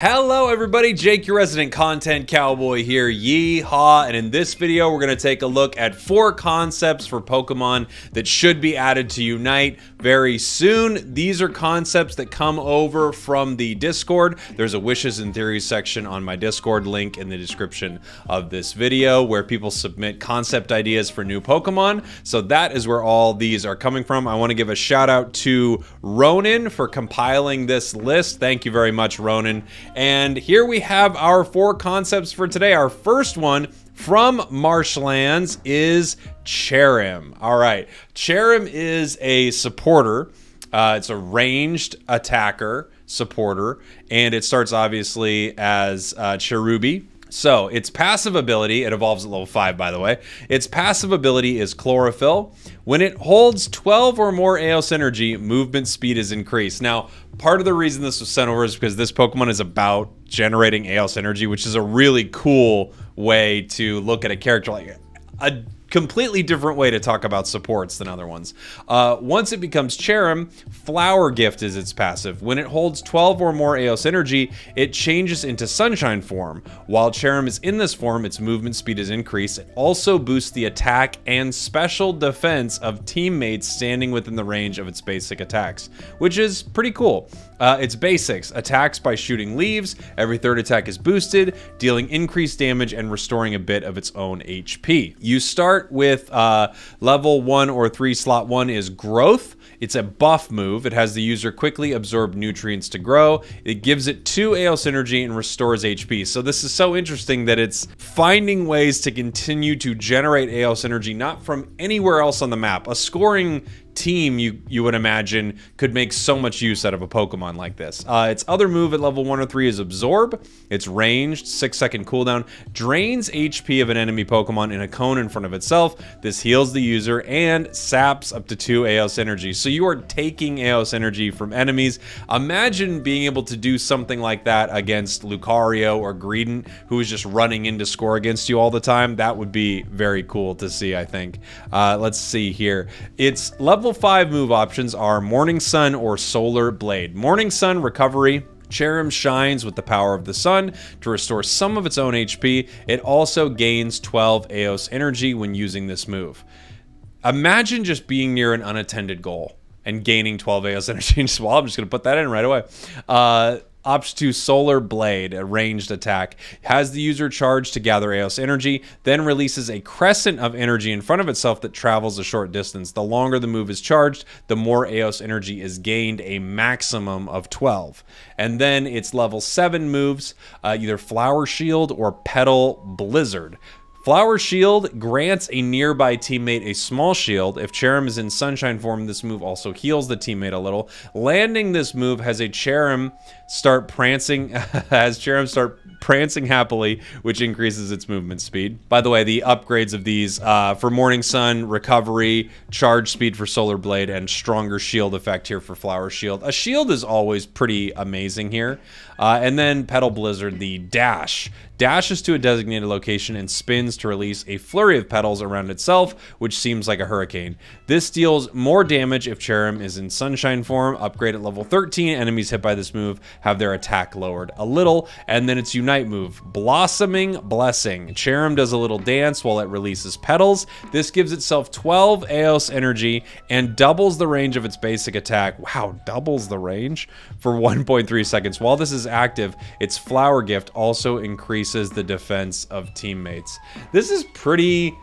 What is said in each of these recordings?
Hello everybody, Jake, your resident content cowboy here, Yeehaw, and in this video we're going to take a look at 4 concepts for Pokemon that should be added to Unite very soon. These are concepts that come over from the Discord. There's a wishes and theories section on my Discord, link in the description of this video, where people submit concept ideas for new Pokemon. So that is where all these are coming from. I want to give a shout out to Ronan for compiling this list. Thank you very much, Ronan. And here we have our 4 concepts for today. Our first one from Marshlands is Cherrim. All right, Cherrim is a supporter. It's a ranged attacker supporter, and it starts obviously as Cherubi. So its passive ability, it evolves at level 5 by the way, its passive ability is Chlorophyll. When it holds 12 or more Eos energy, movement speed is increased. Now, part of the reason this was sent over is because this Pokemon is about generating Eos energy, which is a really cool way to look at a character, like a completely different way to talk about supports than other ones. Once it becomes Cherrim, Flower Gift is its passive. When it holds 12 or more Eos energy, it changes into Sunshine form. While Cherrim is in this form, its movement speed is increased. It also boosts the attack and special defense of teammates standing within the range of its basic attacks, which is pretty cool. Its basics: attacks by shooting leaves, every third attack is boosted, dealing increased damage and restoring a bit of its own HP. You start with level 1 or 3, slot 1 is Growth. It's a buff move. It has the user quickly absorb nutrients to grow. It gives it 2 Eos energy and restores HP. So this is so interesting that it's finding ways to continue to generate Eos energy, not from anywhere else on the map. A scoring team, you would imagine, could make so much use out of a Pokemon like this. Its other move at level 1 or 3 is Absorb. It's ranged, 6-second cooldown, drains HP of an enemy Pokemon in a cone in front of itself. This heals the user and saps up to 2 Eos energy. So you are taking Eos energy from enemies. Imagine being able to do something like that against Lucario or Greedent, who is just running in to score against you all the time. That would be very cool to see, I think. Let's see here. Its level 5 move options are Morning Sun or Solar Blade. Morning Sun, recovery. Cherrim shines with the power of the sun to restore some of its own HP. It also gains 12 Eos energy when using this move. Imagine just being near an unattended goal and gaining 12 Eos energy. Well, I'm just going to put that in right away. Option 2, Solar Blade, a ranged attack. Has the user charge to gather Eos energy, then releases a crescent of energy in front of itself that travels a short distance. The longer the move is charged, the more Eos energy is gained, a maximum of 12. And then its level 7 moves, either Flower Shield or Petal Blizzard. Flower Shield grants a nearby teammate a small shield. If Cherrim is in Sunshine form, this move also heals the teammate a little. Landing this move has Cherrim start prancing happily, which increases its movement speed. By the way, the upgrades of these for Morning Sun, recovery, charge speed for Solar Blade, and stronger shield effect here for Flower Shield. A shield is always pretty amazing here. And then Petal Blizzard, the dash. Dashes to a designated location and spins to release a flurry of petals around itself, which seems like a hurricane. This deals more damage if Cherrim is in Sunshine form. Upgrade at level 13. Enemies hit by this move have their attack lowered a little. And then its Unite move, Blossoming Blessing. Cherrim does a little dance while it releases petals. This gives itself 12 Eos energy and doubles the range of its basic attack. Wow, doubles the range for 1.3 seconds. While this is active, its Flower Gift also increases the defense of teammates. This is pretty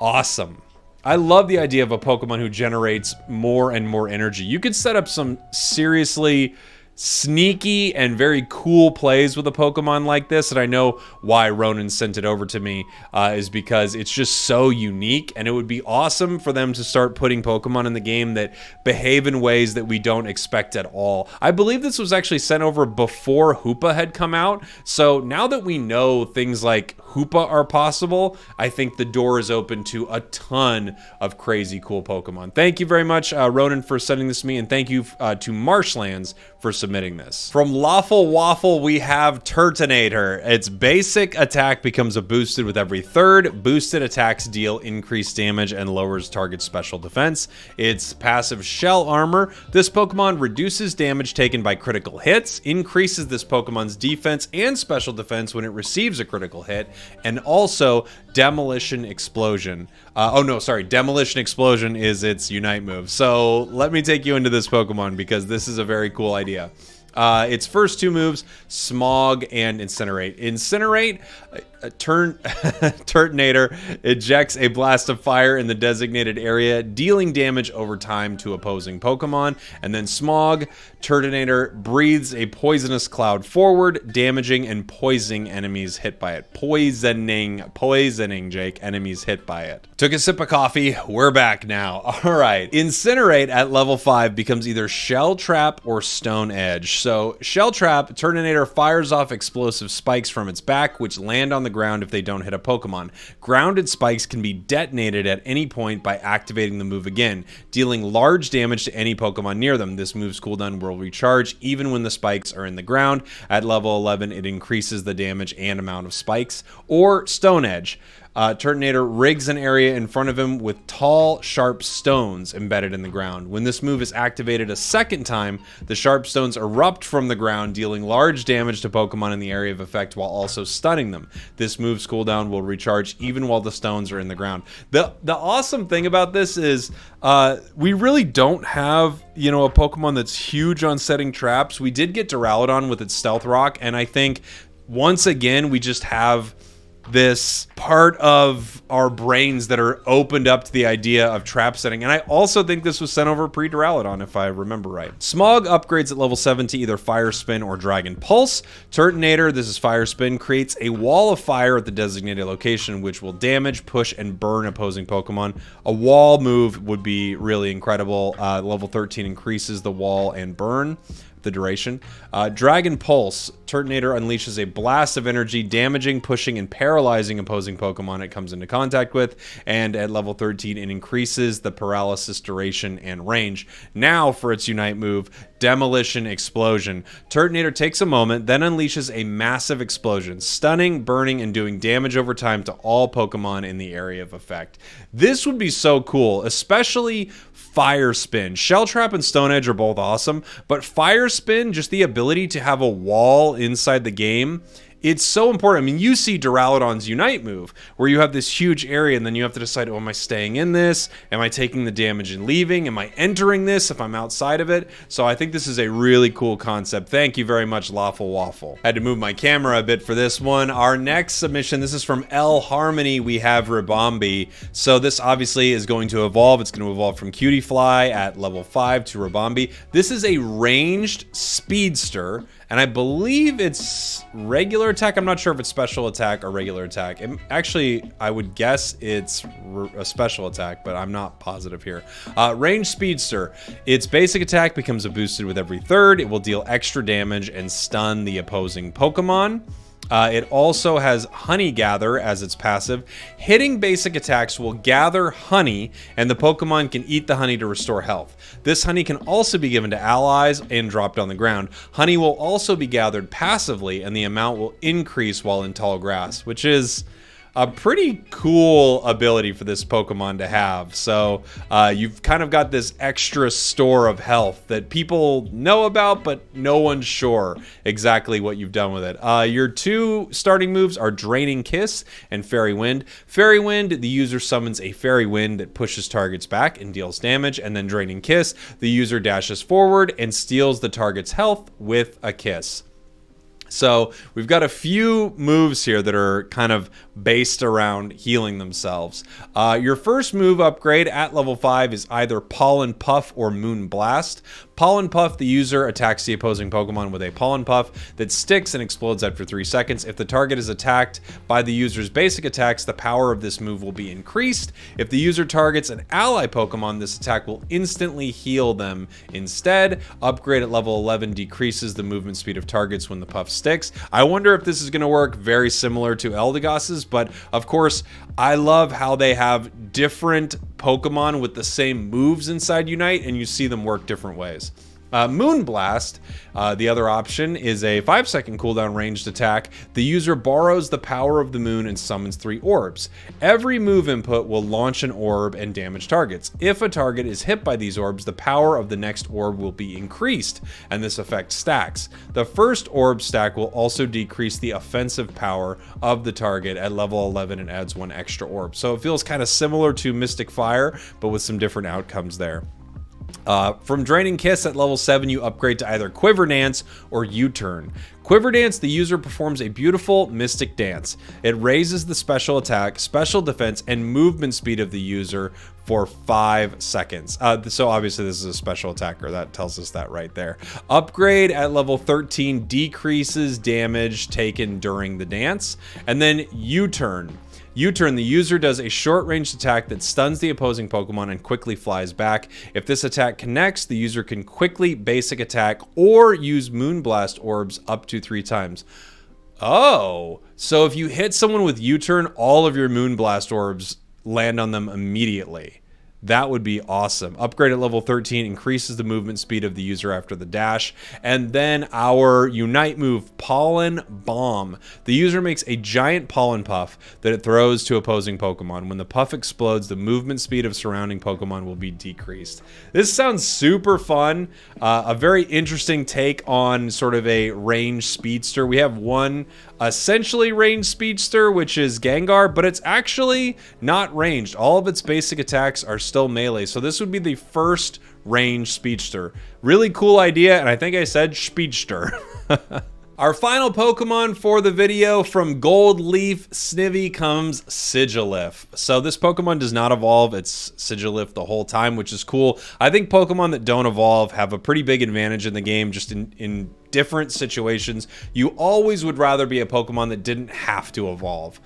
awesome. I love the idea of a Pokemon who generates more and more energy. You could set up some seriously sneaky and very cool plays with a Pokemon like this, and I know why Ronan sent it over to me is because it's just so unique, and it would be awesome for them to start putting Pokemon in the game that behave in ways that we don't expect at all. I believe this was actually sent over before Hoopa had come out, so now that we know things like Hoopa are possible, I think the door is open to a ton of crazy cool Pokemon. Thank you very much, Ronan, for sending this to me, and thank you to Marshlands for submitting this. From Lawful Waffle, we have Tertinator. Its basic attack becomes a boosted with every third. Boosted attacks deal increased damage and lowers target's special defense. Its passive Shell Armor. This Pokemon reduces damage taken by critical hits, increases this Pokemon's defense and special defense when it receives a critical hit, and also Demolition Explosion. Demolition Explosion is its Unite move. So let me take you into this Pokemon because this is a very cool idea. Its first two moves, Smog and Incinerate. Incinerate, Tertinator ejects a blast of fire in the designated area, dealing damage over time to opposing Pokemon. And then Smog, Tertinator breathes a poisonous cloud forward, damaging and poisoning enemies hit by it. Poisoning, Jake, enemies hit by it. Took a sip of coffee, we're back now. All right, Incinerate at level 5 becomes either Shell Trap or Stone Edge. So Shell Trap, Tertinator fires off explosive spikes from its back, which land on the ground if they don't hit a Pokemon. Grounded spikes can be detonated at any point by activating the move again, dealing large damage to any Pokemon near them. This move's cooldown will recharge even when the spikes are in the ground. At level 11, it increases the damage and amount of spikes. Or Stone Edge. Tertinator rigs an area in front of him with tall, sharp stones embedded in the ground. When this move is activated a second time, the sharp stones erupt from the ground, dealing large damage to Pokemon in the area of effect while also stunning them. This move's cooldown will recharge even while the stones are in the ground. The awesome thing about this is we really don't have, a Pokemon that's huge on setting traps. We did get Duraludon with its Stealth Rock, and I think once again we just have this part of our brains that are opened up to the idea of trap setting. And I also think this was sent over pre-Duraludon, if I remember right. Smog upgrades at level 7 to either Fire Spin or Dragon Pulse. Tertinator, this is Fire Spin, creates a wall of fire at the designated location, which will damage, push, and burn opposing Pokemon. A wall move would be really incredible. Level 13 increases the wall and burn. The duration. Dragon Pulse. Tertinator unleashes a blast of energy, damaging, pushing, and paralyzing opposing Pokemon it comes into contact with. And at level 13, it increases the paralysis duration and range. Now for its Unite move, Demolition Explosion. Tertinator takes a moment, then unleashes a massive explosion, stunning, burning, and doing damage over time to all Pokemon in the area of effect. This would be so cool, especially Fire Spin. Shell Trap and Stone Edge are both awesome, but Fire Spin, just the ability to have a wall inside the game, it's so important. I mean, you see Duraludon's Unite move, where you have this huge area, and then you have to decide, oh, am I staying in this? Am I taking the damage and leaving? Am I entering this if I'm outside of it? So I think this is a really cool concept. Thank you very much, Lawful Waffle. Had to move my camera a bit for this one. Our next submission, this is from L Harmony. We have Ribambi. So this obviously is going to evolve. It's going to evolve from Cutiefly at level 5 to Ribambi. This is a ranged speedster, and I believe it's regular attack. I'm not sure if it's special attack or regular attack. Actually, I would guess it's a special attack, but I'm not positive here. Ranged speedster. Its basic attack becomes a boosted with every third. It will deal extra damage and stun the opposing Pokemon. It also has Honey Gather as its passive. Hitting basic attacks will gather honey, and the Pokemon can eat the honey to restore health. This honey can also be given to allies and dropped on the ground. Honey will also be gathered passively, and the amount will increase while in tall grass, which is a pretty cool ability for this Pokemon to have. So you've kind of got this extra store of health that people know about, but no one's sure exactly what you've done with it. Your two starting moves are Draining Kiss and Fairy Wind. Fairy Wind, the user summons a Fairy Wind that pushes targets back and deals damage, and then Draining Kiss, the user dashes forward and steals the target's health with a kiss. So we've got a few moves here that are kind of based around healing themselves. Your first move upgrade at level 5 is either Pollen Puff or Moon Blast. Pollen Puff, the user attacks the opposing Pokemon with a Pollen Puff that sticks and explodes after 3 seconds. If the target is attacked by the user's basic attacks, the power of this move will be increased. If the user targets an ally Pokemon, this attack will instantly heal them instead. Upgrade at level 11 decreases the movement speed of targets when the Puff sticks. I wonder if this is going to work very similar to Eldegoss's, but of course, I love how they have different Pokemon with the same moves inside Unite, and you see them work different ways. Moonblast, the other option, is a 5-second cooldown ranged attack. The user borrows the power of the moon and summons 3 orbs. Every move input will launch an orb and damage targets. If a target is hit by these orbs, the power of the next orb will be increased, and this effect stacks. The first orb stack will also decrease the offensive power of the target at level 11 and adds 1 extra orb. So it feels kind of similar to Mystic Fire, but with some different outcomes there. From Draining Kiss at level 7, you upgrade to either Quiver Dance or U-Turn. Quiver Dance, the user performs a beautiful mystic dance. It raises the special attack, special defense, and movement speed of the user for 5 seconds. So obviously this is a special attacker. That tells us that right there. Upgrade at level 13 decreases damage taken during the dance. And then U-Turn. U-Turn, the user does a short-ranged attack that stuns the opposing Pokemon and quickly flies back. If this attack connects, the user can quickly basic attack or use Moonblast orbs up to 3 times. Oh, so if you hit someone with U-Turn, all of your Moonblast orbs land on them immediately. That would be awesome. Upgrade at level 13 increases the movement speed of the user after the dash. And then our Unite move, Pollen Bomb. The user makes a giant pollen puff that it throws to opposing Pokemon. When the puff explodes, the movement speed of surrounding Pokemon will be decreased. This sounds super fun. A very interesting take on sort of a ranged speedster. We have one essentially ranged speedster, which is Gengar, but it's actually not ranged. All of its basic attacks are still melee, so this would be the first ranged speedster. Really cool idea, and I think I said speedster. Our final Pokemon for the video from Gold Leaf Snivy comes Sigilif. So this Pokemon does not evolve. It's Sigilif the whole time, which is cool. I think Pokemon that don't evolve have a pretty big advantage in the game, just in different situations. You always would rather be a Pokemon that didn't have to evolve.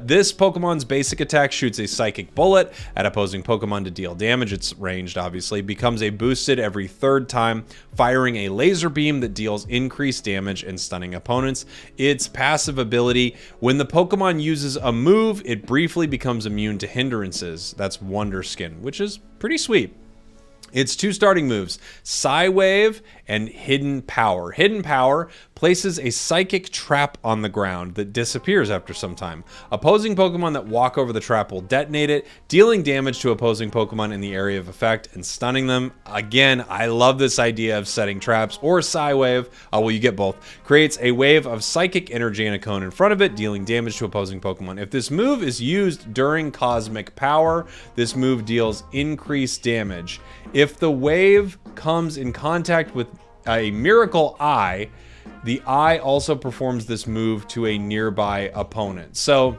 This Pokemon's basic attack shoots a Psychic Bullet at opposing Pokemon to deal damage. It's ranged, obviously. Becomes a boosted every 3rd time, firing a laser beam that deals increased damage and stunning opponents. Its passive ability, when the Pokemon uses a move, it briefly becomes immune to hindrances. That's Wonder Skin, which is pretty sweet. Its 2 starting moves, Psywave and Hidden Power. Hidden Power places a psychic trap on the ground that disappears after some time. Opposing Pokemon that walk over the trap will detonate it, dealing damage to opposing Pokemon in the area of effect and stunning them. Again, I love this idea of setting traps. Or Psywave, well, you get both. Creates a wave of psychic energy in a cone in front of it, dealing damage to opposing Pokemon. If this move is used during Cosmic Power, this move deals increased damage. If the wave comes in contact with a Miracle Eye, the eye also performs this move to a nearby opponent. So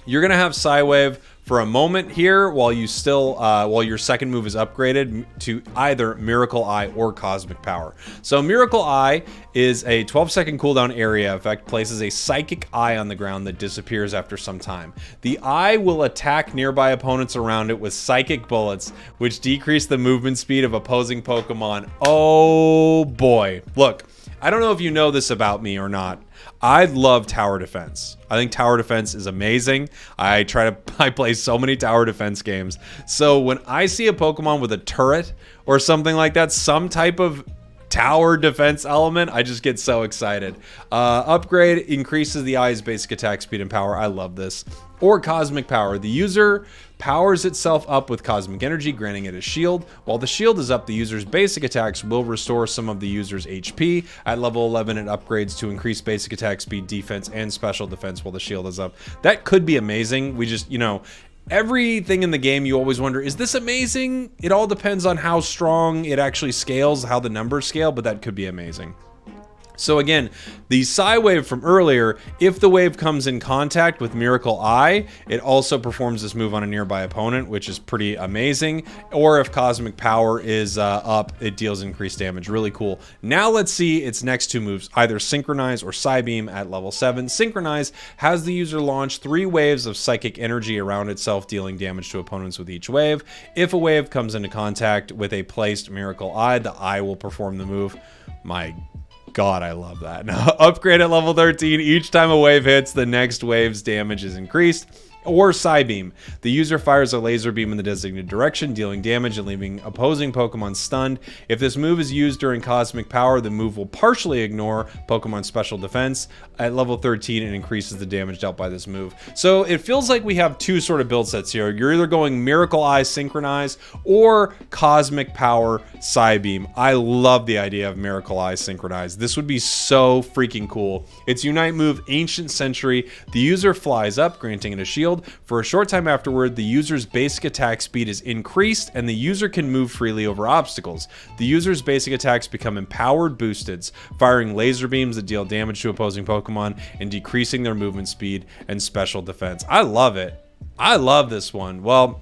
you're gonna have Psywave for a moment here while you still, while your second move is upgraded to either Miracle Eye or Cosmic Power. So Miracle Eye is a 12-second cooldown area effect, places a Psychic Eye on the ground that disappears after some time. The eye will attack nearby opponents around it with Psychic Bullets, which decrease the movement speed of opposing Pokemon. Oh boy. Look, I don't know if you know this about me or not. I love tower defense. I think tower defense is amazing. I play so many tower defense games. So when I see a Pokemon with a turret or something like that, some type of tower defense element, I just get so excited. Upgrade increases the eye's basic attack speed and power. I love this. Or Cosmic Power. The user powers itself up with cosmic energy, granting it a shield. While the shield is up, the user's basic attacks will restore some of the user's HP. At level 11, it upgrades to increase basic attack speed, defense, and special defense while the shield is up. That could be amazing. We just, you know, everything in the game you always wonder, is this amazing? It all depends on how strong it actually scales, how the numbers scale, but that could be amazing. So again, the Psywave from earlier, if the wave comes in contact with Miracle Eye, it also performs this move on a nearby opponent, which is pretty amazing. Or if Cosmic Power is up, it deals increased damage. Really cool. Now let's see its next 2 moves, either Synchronize or Psybeam at level 7. Synchronize has the user launch 3 waves of psychic energy around itself, dealing damage to opponents with each wave. If a wave comes into contact with a placed Miracle Eye, the eye will perform the move. My God, I love that. Upgrade at level 13. Each time a wave hits, the next wave's damage is increased. or Psybeam. The user fires a laser beam in the designated direction, dealing damage and leaving opposing Pokemon stunned. If this move is used during Cosmic Power, the move will partially ignore Pokemon's special defense. At level 13, it increases the damage dealt by this move. So it feels like we have two sort of build sets here. You're either going Miracle Eye Synchronize or Cosmic Power Psybeam. I love the idea of Miracle Eye Synchronize. This would be so freaking cool. Its Unite move, Ancient Century. The user flies up, granting it a shield. For a short time afterward, the user's basic attack speed is increased and the user can move freely over obstacles. The user's basic attacks become empowered boosteds, firing laser beams that deal damage to opposing Pokemon and decreasing their movement speed and special defense. I love it. I love this one. Well,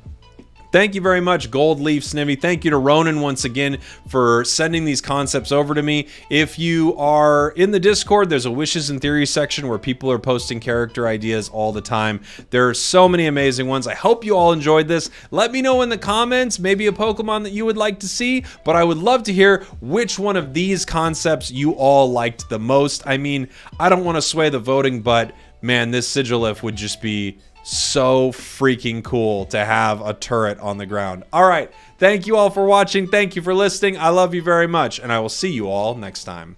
thank you very much, Gold Leaf Snivy. Thank you to Ronan once again for sending these concepts over to me. If you are in the Discord, there's a Wishes and Theories section where people are posting character ideas all the time. There are so many amazing ones. I hope you all enjoyed this. Let me know in the comments, maybe a Pokemon that you would like to see, but I would love to hear which one of these concepts you all liked the most. I mean, I don't want to sway the voting, but man, this Sigilif would just be so freaking cool to have a turret on the ground. All right, thank you all for watching. Thank you for listening. I love you very much, and I will see you all next time.